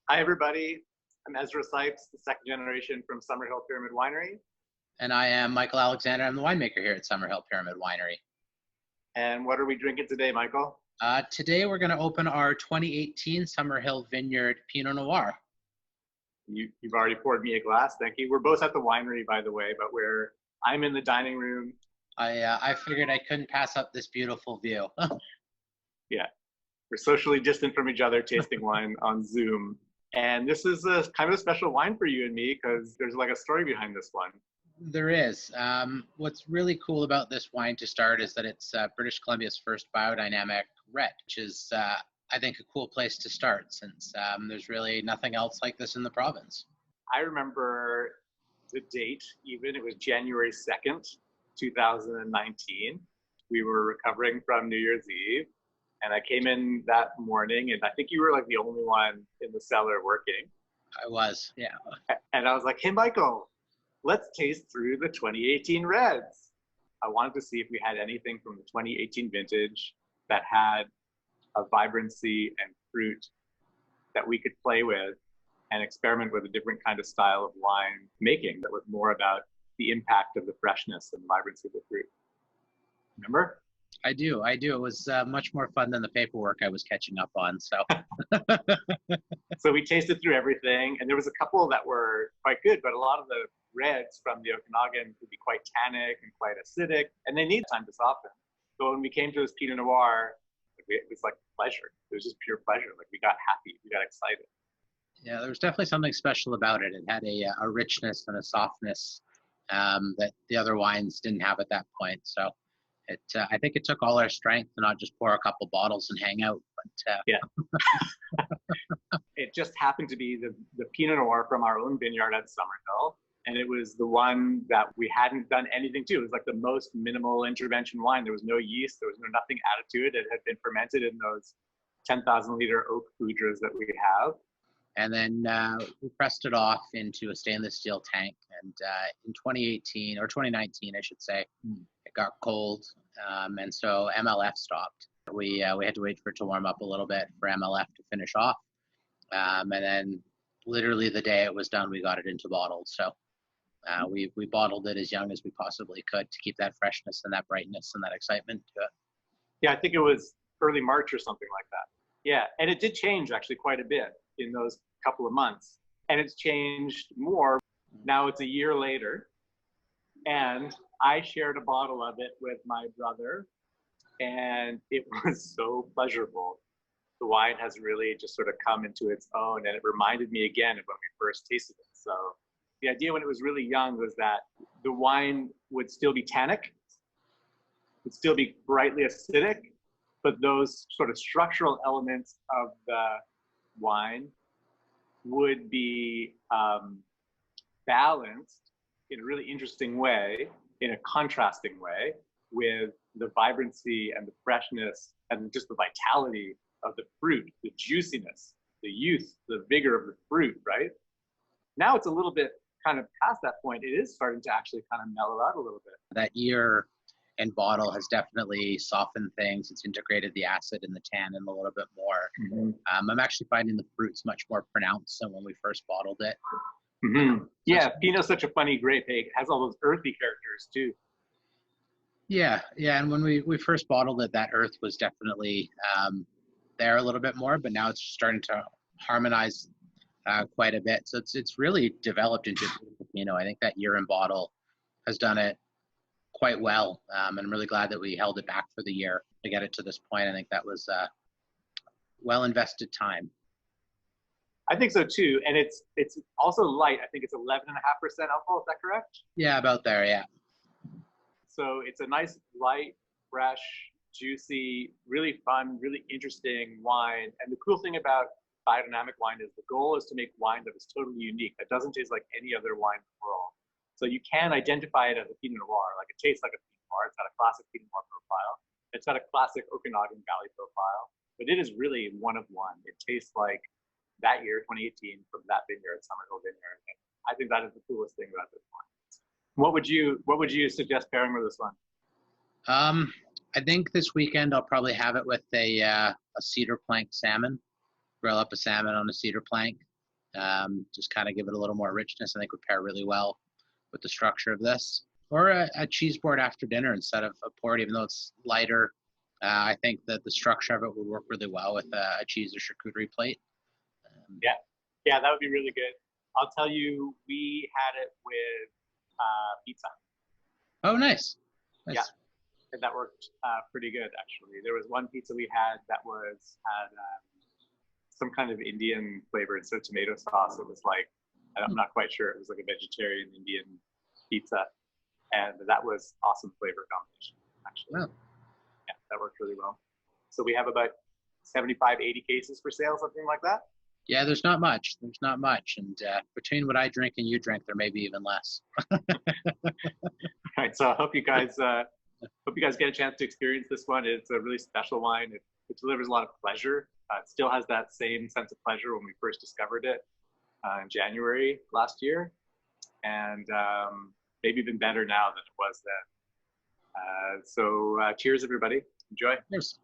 Hi, everybody. I'm Ezra Sipes, the second generation from Summerhill Pyramid Winery. And I am Michael Alexander. I'm the winemaker here at Summerhill Pyramid Winery. And what are we drinking today, Michael? Today we're going to open our 2018 Summerhill Vineyard Pinot Noir. You've already poured me a glass. Thank you. We're both at the winery, by the way, but I'm in the dining room. I figured I couldn't pass up this beautiful view. Yeah, we're socially distant from each other, tasting wine on Zoom. And this is a kind of a special wine for you and me because there's like a story behind this one. There is. What's really cool about this wine to start is that it's British Columbia's first biodynamic red, which is, I think, a cool place to start since there's really nothing else like this in the province. I remember the date, even. It was January 2nd, 2019. We were recovering from New Year's Eve. And I came in that morning, and I think you were like the only one in the cellar working. I was, yeah. And I was like, hey, Michael, let's taste through the 2018 reds. I wanted to see if we had anything from the 2018 vintage that had a vibrancy and fruit that we could play with and experiment with a different kind of style of wine making that was more about the impact of the freshness and vibrancy of the fruit. Remember? I do. It was much more fun than the paperwork I was catching up on. So, so we tasted through everything, and there was a couple that were quite good, but a lot of the reds from the Okanagan could be quite tannic and quite acidic, and they need time to soften. So when we came to this Pinot Noir, it was like pleasure. It was just pure pleasure. Like we got happy, we got excited. Yeah, there was definitely something special about it. It had a richness and a softness that the other wines didn't have at that point. So. I think it took all our strength to not just pour a couple bottles and hang out. But yeah, it just happened to be the Pinot Noir from our own vineyard at Summerhill, and it was the one that we hadn't done anything to. It was like the most minimal intervention wine. There was no yeast, there was nothing added to it. It had been fermented in those 10,000 liter oak foudres that we have. And then we pressed it off into a stainless steel tank. And in 2018 or 2019, I should say, it got cold, and so MLF stopped. We had to wait for it to warm up a little bit for MLF to finish off, and then literally the day it was done, we got it into bottles. So we bottled it as young as we possibly could to keep that freshness and that brightness and that excitement to it. Yeah, I think it was early March or something like that. Yeah, and it did change actually quite a bit in those couple of months, and it's changed more. Now it's a year later, and I shared a bottle of it with my brother, and it was so pleasurable. The wine has really just sort of come into its own, and it reminded me again of when we first tasted it. So the idea when it was really young was that the wine would still be tannic, would still be brightly acidic, but those sort of structural elements of the wine would be balanced in a really interesting way, in a contrasting way, with the vibrancy and the freshness and just the vitality of the fruit, the juiciness, the youth, the vigor of the fruit, right? Now it's a little bit kind of past that point. It is starting to actually kind of mellow out a little bit. That year in bottle has definitely softened things. It's integrated the acid and the tannin a little bit more. Mm-hmm. I'm actually finding the fruits much more pronounced than when we first bottled it. Mm-hmm. Yeah, Pinot's such a funny grape. It has all those earthy characters too. Yeah, and when we first bottled it, that earth was definitely there a little bit more, but now it's starting to harmonize quite a bit. So it's really developed into Pinot. I think that year in bottle has done it quite well. And I'm really glad that we held it back for the year to get it to this point. I think that was well invested time. I think so too, and it's also light. I think it's 11.5% alcohol. Is that correct? Yeah, about there. Yeah. So it's a nice, light, fresh, juicy, really fun, really interesting wine. And the cool thing about biodynamic wine is the goal is to make wine that is totally unique, that doesn't taste like any other wine in the world. So you can identify it as a Pinot Noir, like it tastes like a Pinot Noir. It's got a classic Pinot Noir profile. It's got a classic Okanagan Valley profile, but it is really one of one. It tastes like that year, 2018, from that vineyard, Summerhill Vineyard. And I think that is the coolest thing about this wine. What would you suggest pairing with this one? I think this weekend I'll probably have it with a cedar plank salmon. Grill up a salmon on a cedar plank. Just kind of give it a little more richness. I think would pair really well with the structure of this. Or a cheese board after dinner instead of a port, even though it's lighter. I think that the structure of it would work really well with a cheese or charcuterie plate. Yeah, that would be really good. I'll tell you, we had it with pizza. Oh, nice. Yeah, and that worked pretty good, actually. There was one pizza we had that had some kind of Indian flavor instead of tomato sauce. It was like, I'm not quite sure, it was like a vegetarian Indian pizza. And that was awesome flavor combination, actually. Wow. Yeah, that worked really well. So we have about 75, 80 cases for sale, something like that. Yeah, there's not much. There's not much. And between what I drink and you drink, there may be even less. All right. So I hope you guys get a chance to experience this one. It's a really special wine. It delivers a lot of pleasure. It still has that same sense of pleasure when we first discovered it in January last year. And maybe even better now than it was then. So cheers, everybody. Enjoy. Cheers.